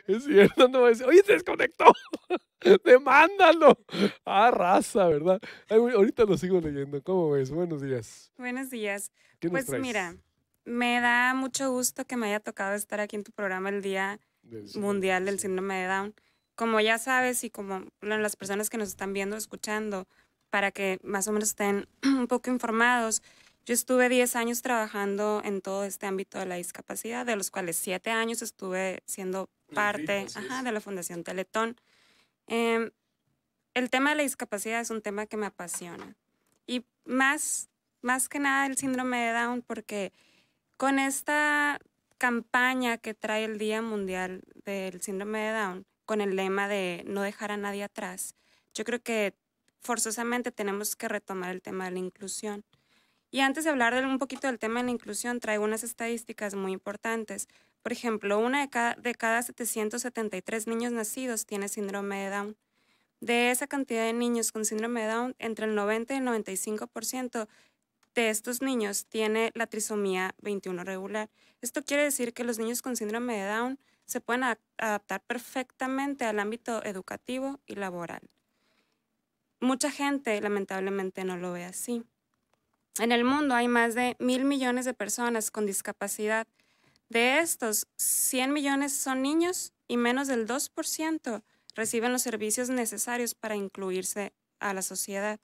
Es cierto, no va a decir: "Oye, se desconectó, demándalo". Ah, raza, ¿verdad? Ay, güey, ahorita lo sigo leyendo, ¿cómo ves? Buenos días. Buenos días. ¿Qué nos Pues mira, traes? me da mucho gusto que me haya tocado estar aquí en tu programa el Día Del síndrome, Mundial del sí. Síndrome de Down. Como ya sabes y como las personas que nos están viendo, escuchando, para que más o menos estén un poco informados, yo estuve 10 años trabajando en todo este ámbito de la discapacidad, de los cuales 7 años estuve siendo En el DIF, parte, así es. de la Fundación Teletón. Em, el tema de la discapacidad es un tema que me apasiona. Y más que nada el síndrome de Down, porque con esta campaña que trae el Día Mundial del Síndrome de Down, con el lema de no dejar a nadie atrás, yo creo que forzosamente tenemos que retomar el tema de la inclusión. Y antes de hablar un poquito del tema de la inclusión, traigo unas estadísticas muy importantes. Por ejemplo, una de cada 773 niños nacidos tiene síndrome de Down. De esa cantidad de niños con síndrome de Down, entre el 90 y el 95% de estos niños tiene la trisomía 21 regular. Esto quiere decir que los niños con síndrome de Down se pueden adaptar perfectamente al ámbito educativo y laboral. Mucha gente lamentablemente no lo ve así. En el mundo hay más de 1.000 millones de personas con discapacidad. De estos, 100 millones son niños y menos del 2% reciben los servicios necesarios para incluirse a la sociedad.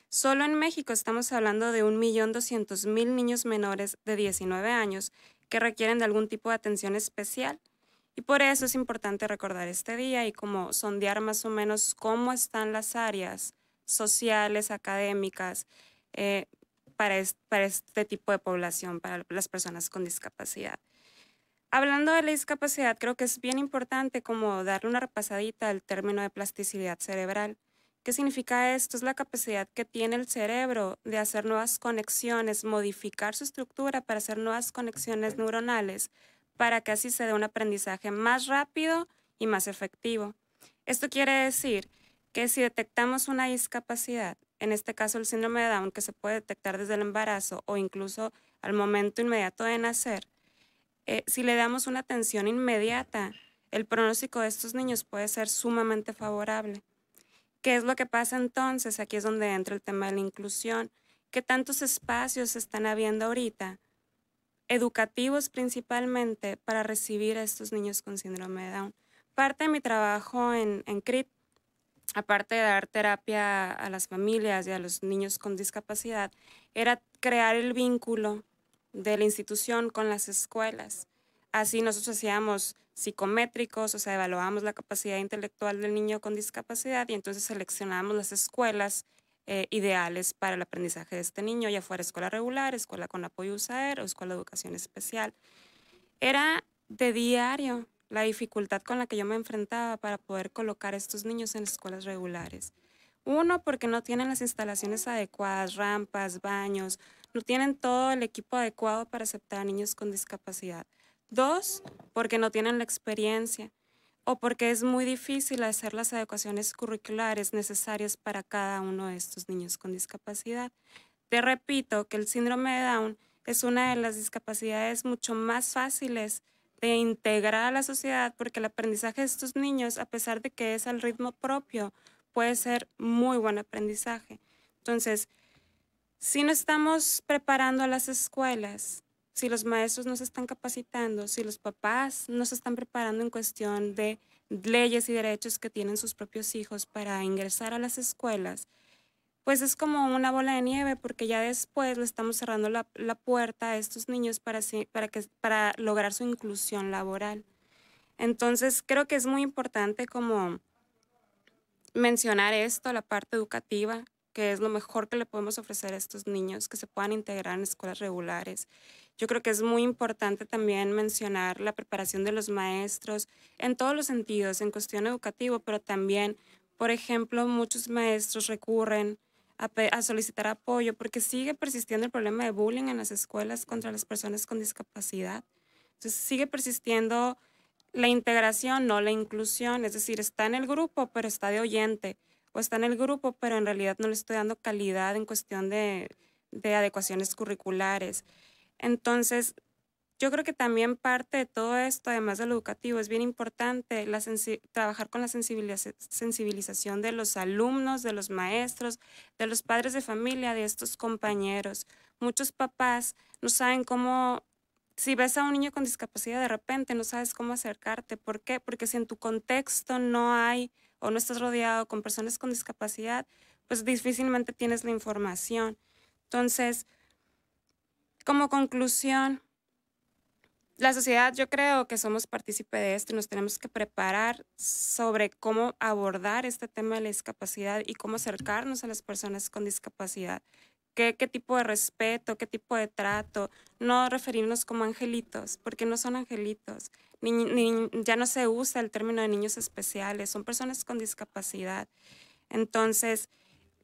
Solo en México estamos hablando de 1.200.000 niños menores de 19 años que requieren de algún tipo de atención especial. Y por eso es importante recordar este día y como sondear más o menos cómo están las áreas sociales, académicas, eh, para este tipo de población, para las personas con discapacidad. Hablando de la discapacidad, creo que es bien importante como darle una repasadita al término de plasticidad cerebral. ¿Qué significa esto? Es la capacidad que tiene el cerebro de hacer nuevas conexiones, modificar su estructura para hacer nuevas conexiones neuronales, para que así se dé un aprendizaje más rápido y más efectivo. Esto quiere decir que si detectamos una discapacidad, en este caso el síndrome de Down, que se puede detectar desde el embarazo o incluso al momento inmediato de nacer, si le damos una atención inmediata, el pronóstico de estos niños puede ser sumamente favorable. ¿Qué es lo que pasa entonces? Aquí es donde entra el tema de la inclusión. ¿Qué tantos espacios están habiendo ahorita, educativos principalmente, para recibir a estos niños con síndrome de Down? Parte de mi trabajo en CRIP, aparte de dar terapia a las familias y a los niños con discapacidad, era crear el vínculo de la institución con las escuelas. Así nosotros hacíamos psicométricos, o sea, evaluábamos la capacidad intelectual del niño con discapacidad y entonces seleccionábamos las escuelas ideales para el aprendizaje de este niño, ya fuera escuela regular, escuela con apoyo USAER o escuela de educación especial. Era de diario la dificultad con la que yo me enfrentaba para poder colocar a estos niños en escuelas regulares. Uno, porque no tienen las instalaciones adecuadas, rampas, baños, no tienen todo el equipo adecuado para aceptar a niños con discapacidad. Dos, porque no tienen la experiencia o porque es muy difícil hacer las adecuaciones curriculares necesarias para cada uno de estos niños con discapacidad. Te repito que el síndrome de Down es una de las discapacidades mucho más fáciles de integrar a la sociedad porque el aprendizaje de estos niños, a pesar de que es al ritmo propio, puede ser muy buen aprendizaje. Entonces, si no estamos preparando a las escuelas, si los maestros no se están capacitando, si los papás no se están preparando en cuestión de leyes y derechos que tienen sus propios hijos para ingresar a las escuelas, pues es como una bola de nieve, porque ya después le estamos cerrando la puerta a estos niños para lograr su inclusión laboral. Entonces, creo que es muy importante como mencionar esto, la parte educativa, que es lo mejor que le podemos ofrecer a estos niños, que se puedan integrar en escuelas regulares. Yo creo que es muy importante también mencionar la preparación de los maestros en todos los sentidos, en cuestión educativa, pero también, por ejemplo, muchos maestros recurren a solicitar apoyo porque sigue persistiendo el problema de bullying en las escuelas contra las personas con discapacidad. Entonces, sigue persistiendo la integración, no la inclusión, es decir, está en el grupo, pero está de oyente, o está en el grupo, pero en realidad no le estoy dando calidad en cuestión de adecuaciones curriculares. Entonces, yo creo que también parte de todo esto, además de lo educativo, es bien importante trabajar con la sensibilización de los alumnos, de los maestros, de los padres de familia, de estos compañeros. Muchos papás no saben cómo, si ves a un niño con discapacidad de repente, no sabes cómo acercarte. ¿Por qué? Porque si en tu contexto no hay o no estás rodeado con personas con discapacidad, pues difícilmente tienes la información. Entonces, como conclusión, la sociedad, yo creo que somos partícipe de esto y nos tenemos que preparar sobre cómo abordar este tema de la discapacidad y cómo acercarnos a las personas con discapacidad. ¿Qué tipo de respeto, qué tipo de trato? No referirnos como angelitos, porque no son angelitos. Ya no se usa el término de niños especiales, son personas con discapacidad. Entonces,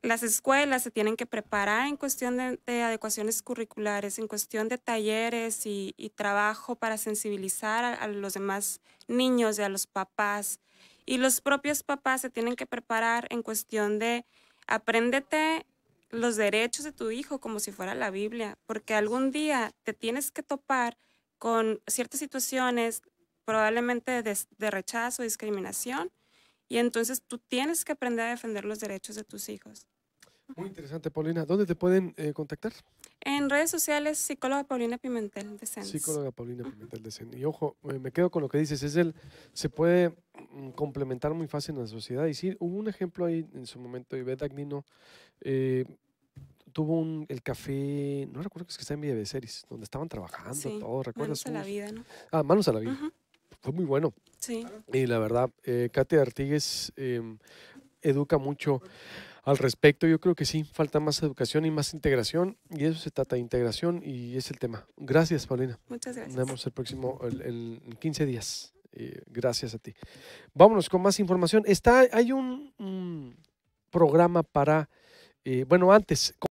las escuelas se tienen que preparar en cuestión de adecuaciones curriculares, en cuestión de talleres y trabajo para sensibilizar a los demás niños y a los papás. Y los propios papás se tienen que preparar en cuestión de apréndete los derechos de tu hijo como si fuera la Biblia, porque algún día te tienes que topar con ciertas situaciones probablemente de rechazo, discriminación, y entonces tú tienes que aprender a defender los derechos de tus hijos. Muy interesante, Paulina. ¿Dónde te pueden contactar? En redes sociales, psicóloga Paulina Pimentel de CENS. Psicóloga Paulina Pimentel de CEN. Y ojo, me quedo con lo que dices, se puede complementar muy fácil en la sociedad. Y sí, hubo un ejemplo ahí en su momento, Ivette Agnino tuvo el café, no recuerdo que es que está en Villaveceris, donde estaban trabajando, Sí, todo, ¿recuerdas? Manos a la vida, ¿no? Manos a la vida. Ujú. Fue muy bueno. Sí. Y la verdad, Katia Artigues educa mucho al respecto. Yo creo que sí, falta más educación y más integración, y eso se trata de integración y es el tema. Gracias, Paulina. Muchas gracias. Nos vemos el próximo, en 15 días. Gracias a ti. Vámonos con más información. Hay un programa para, bueno, antes...